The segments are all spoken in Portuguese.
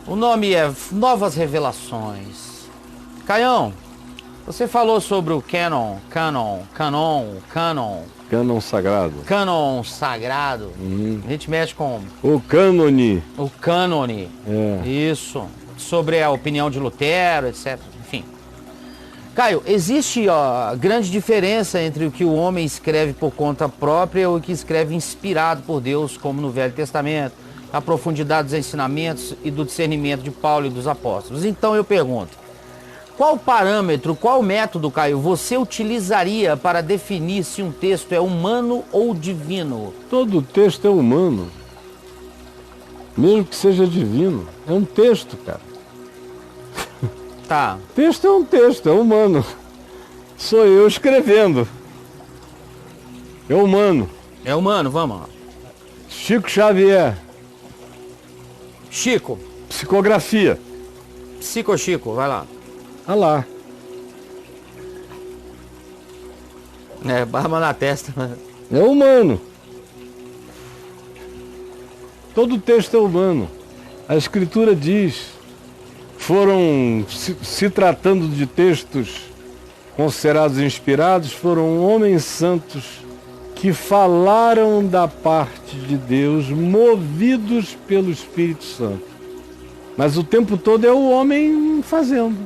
O nome é Novas Revelações. Caião, você falou sobre o canon Cânon sagrado. sagrado. A gente mexe com O cânone. o cânone. É. Isso. Sobre a opinião de Lutero, etc. Enfim. Caio, existe grande diferença entre o que o homem escreve por conta própria e o que escreve inspirado por Deus, como no Velho Testamento, a profundidade dos ensinamentos e do discernimento de Paulo e dos apóstolos. Então eu pergunto, qual parâmetro, qual método, Caio, você utilizaria para definir se um texto é humano ou divino? Todo texto é humano. Mesmo que seja divino. É um texto, cara. Tá. Texto é um texto, é humano. Sou eu escrevendo. É humano. É humano, vamos lá. Chico Xavier. Chico. Psicografia. Chico, vai lá. Olha lá. É, barba na testa. É humano. Todo texto é humano. A Escritura diz, se tratando de textos considerados inspirados, foram homens santos que falaram da parte de Deus, movidos pelo Espírito Santo. Mas o tempo todo é o homem fazendo.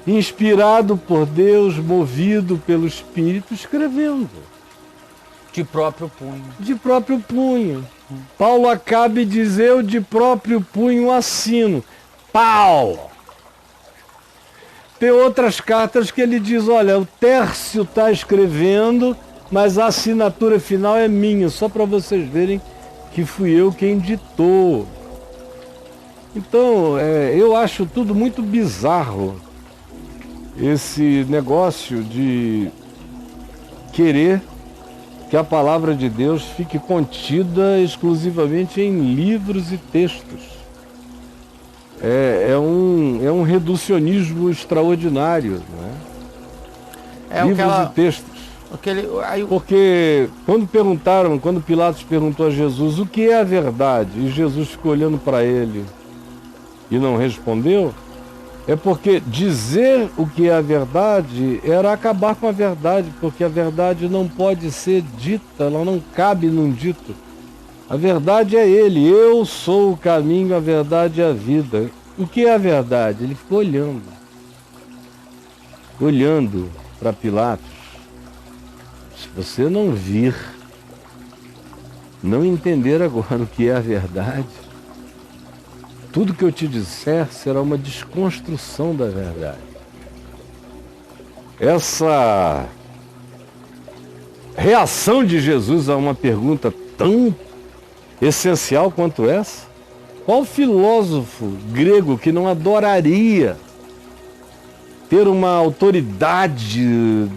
Inspirado por Deus, movido pelo Espírito, escrevendo. De próprio punho. De próprio punho. Paulo acaba de dizer, eu de próprio punho assino. Pau! Tem outras cartas que ele diz, olha, o Tércio está escrevendo, mas a assinatura final é minha, só para vocês verem que fui eu quem ditou. Então, eu acho tudo muito bizarro, esse negócio de querer que a palavra de Deus fique contida exclusivamente em livros e textos. É um reducionismo extraordinário, né? Livros e textos. Porque quando Pilatos perguntou a Jesus o que é a verdade, e Jesus ficou olhando para ele e não respondeu, é porque dizer o que é a verdade era acabar com a verdade, porque a verdade não pode ser dita, ela não cabe num dito. A verdade é ele, eu sou o caminho, a verdade e a vida. O que é a verdade? Ele ficou olhando para Pilatos. Se você não vir, não entender agora o que é a verdade, tudo que eu te disser será uma desconstrução da verdade. Essa reação de Jesus a uma pergunta tão essencial quanto essa, qual filósofo grego que não adoraria ter uma autoridade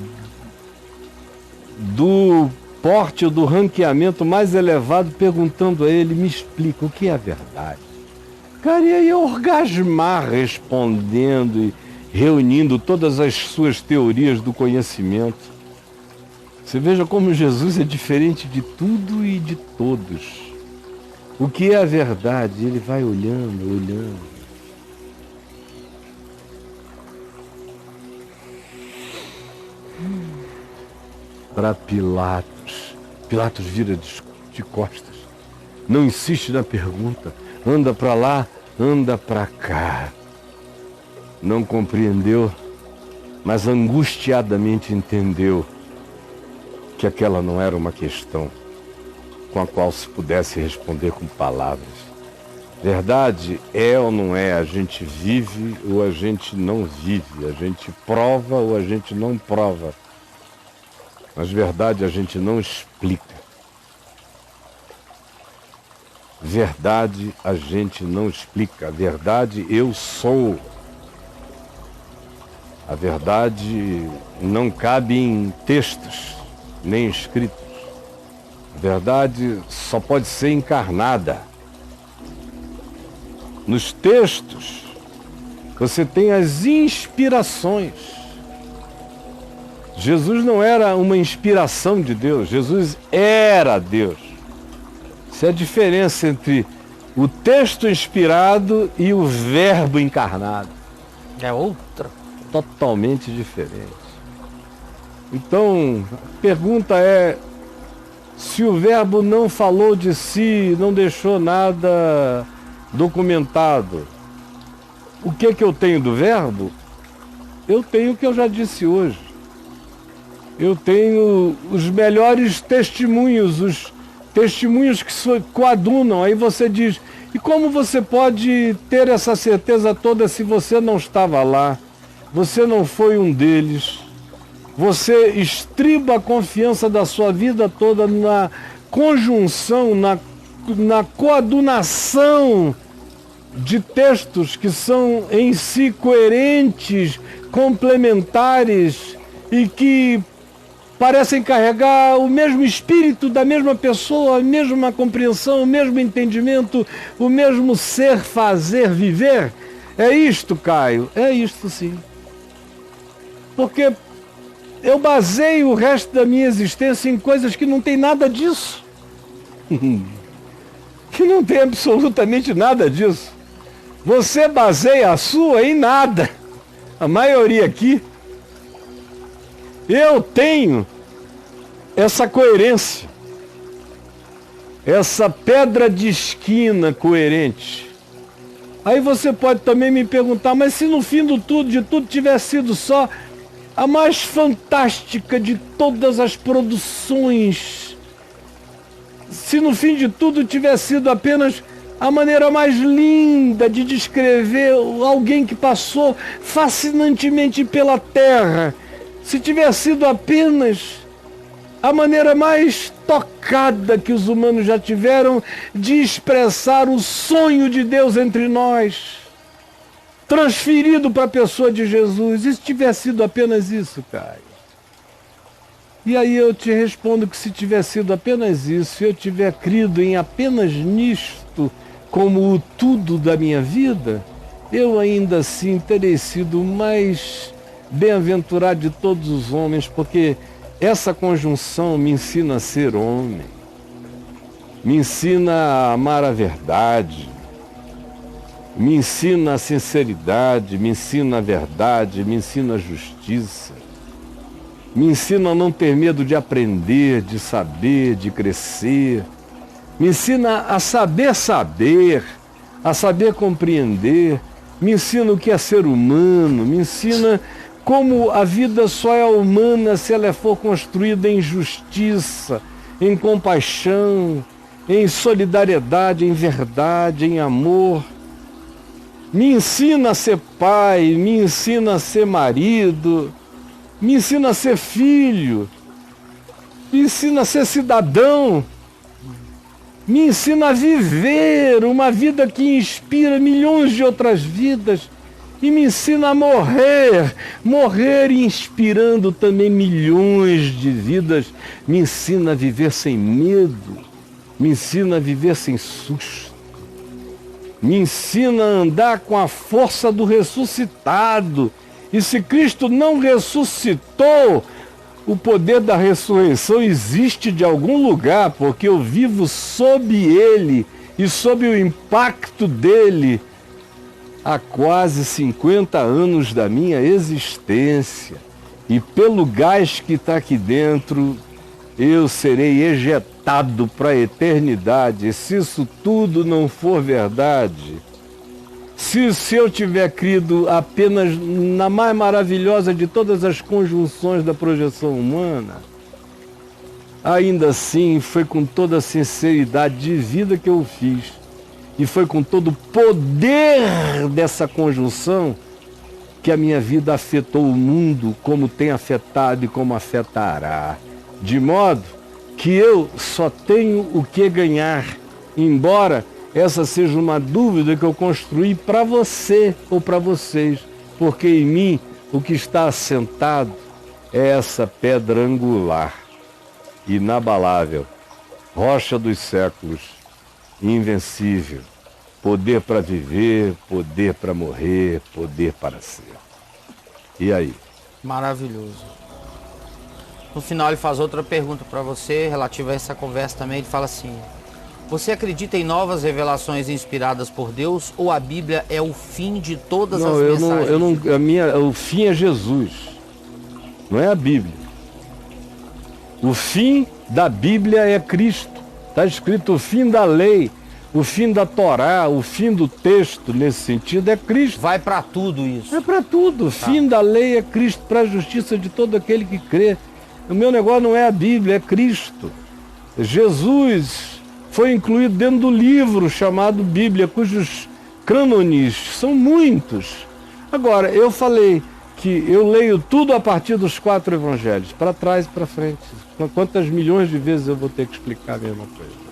do porte ou do ranqueamento mais elevado perguntando a ele, me explica o que é a verdade? Cara, ia orgasmar respondendo e reunindo todas as suas teorias do conhecimento. Você veja como Jesus é diferente de tudo e de todos. O que é a verdade? Ele vai olhando. Para Pilatos. Pilatos vira de costas. Não insiste na pergunta. Anda para lá, anda para cá. Não compreendeu, mas angustiadamente entendeu que aquela não era uma questão com a qual se pudesse responder com palavras. Verdade é ou não é? A gente vive ou a gente não vive. A gente prova ou a gente não prova. Mas verdade a gente não explica. Verdade a gente não explica. Verdade eu sou. A verdade não cabe em textos, nem escritos. A verdade só pode ser encarnada. Nos textos, você tem as inspirações. Jesus não era uma inspiração de Deus, Jesus era Deus. Essa é a diferença entre o texto inspirado e o verbo encarnado. É outra. Totalmente diferente. Então, a pergunta é, se o verbo não falou de si, não deixou nada documentado, o que é que eu tenho do verbo? Eu tenho o que eu já disse hoje. Eu tenho os melhores testemunhos, os testemunhos que coadunam. Aí você diz, e como você pode ter essa certeza toda se você não estava lá? Você não foi um deles. Você estriba a confiança da sua vida toda na conjunção, na coadunação de textos que são em si coerentes, complementares e que parecem carregar o mesmo espírito da mesma pessoa, a mesma compreensão, o mesmo entendimento, o mesmo ser, fazer, viver. É isto, Caio, é isto sim. Porque eu baseio o resto da minha existência em coisas que não tem nada disso. Que não tem absolutamente nada disso. Você baseia a sua em nada. A maioria aqui. Eu tenho essa coerência. Essa pedra de esquina coerente. Aí você pode também me perguntar, mas se no fim de tudo tivesse sido só a mais fantástica de todas as produções, se no fim de tudo tivesse sido apenas a maneira mais linda de descrever alguém que passou fascinantemente pela Terra, se tivesse sido apenas a maneira mais tocada que os humanos já tiveram de expressar o sonho de Deus entre nós, transferido para a pessoa de Jesus, e se tivesse sido apenas isso, Caio? E aí eu te respondo que se tivesse sido apenas isso, se eu tiver crido em apenas nisto como o tudo da minha vida, eu ainda assim terei sido o mais bem-aventurado de todos os homens, porque essa conjunção me ensina a ser homem, me ensina a amar a verdade, me ensina a sinceridade, me ensina a verdade, me ensina a justiça, me ensina a não ter medo de aprender, de saber, de crescer, me ensina a saber, a saber compreender, me ensina o que é ser humano, me ensina como a vida só é humana se ela for construída em justiça, em compaixão, em solidariedade, em verdade, em amor. Me ensina a ser pai, me ensina a ser marido, me ensina a ser filho, me ensina a ser cidadão, me ensina a viver uma vida que inspira milhões de outras vidas e me ensina a morrer inspirando também milhões de vidas, me ensina a viver sem medo, me ensina a viver sem susto, me ensina a andar com a força do ressuscitado. E se Cristo não ressuscitou, o poder da ressurreição existe de algum lugar, porque eu vivo sob ele e sob o impacto dele há quase 50 anos da minha existência. E pelo gás que está aqui dentro, eu serei ejetado para a eternidade. Se isso tudo não for verdade, se eu tiver crido apenas na mais maravilhosa de todas as conjunções da projeção humana, ainda assim foi com toda a sinceridade de vida que eu fiz, e foi com todo o poder dessa conjunção que a minha vida afetou o mundo como tem afetado e como afetará. De modo que eu só tenho o que ganhar, embora essa seja uma dúvida que eu construí para você ou para vocês, porque em mim o que está assentado é essa pedra angular, inabalável, rocha dos séculos, invencível, poder para viver, poder para morrer, poder para ser. E aí? Maravilhoso. No final ele faz outra pergunta para você, relativa a essa conversa também. Ele fala assim: Você acredita em novas revelações inspiradas por Deus ou a Bíblia é o fim de todas as mensagens? O fim é Jesus, não é a Bíblia. O fim da Bíblia é Cristo. Está escrito o fim da lei, o fim da Torá, o fim do texto, nesse sentido, é Cristo. Vai para tudo isso. É para tudo. O fim da lei é Cristo, para a justiça de todo aquele que crê. O meu negócio não é a Bíblia, é Cristo. Jesus foi incluído dentro do livro chamado Bíblia, cujos cânones são muitos. Agora, eu falei que eu leio tudo a partir dos 4 evangelhos, para trás e para frente. Quantas milhões de vezes eu vou ter que explicar a mesma coisa?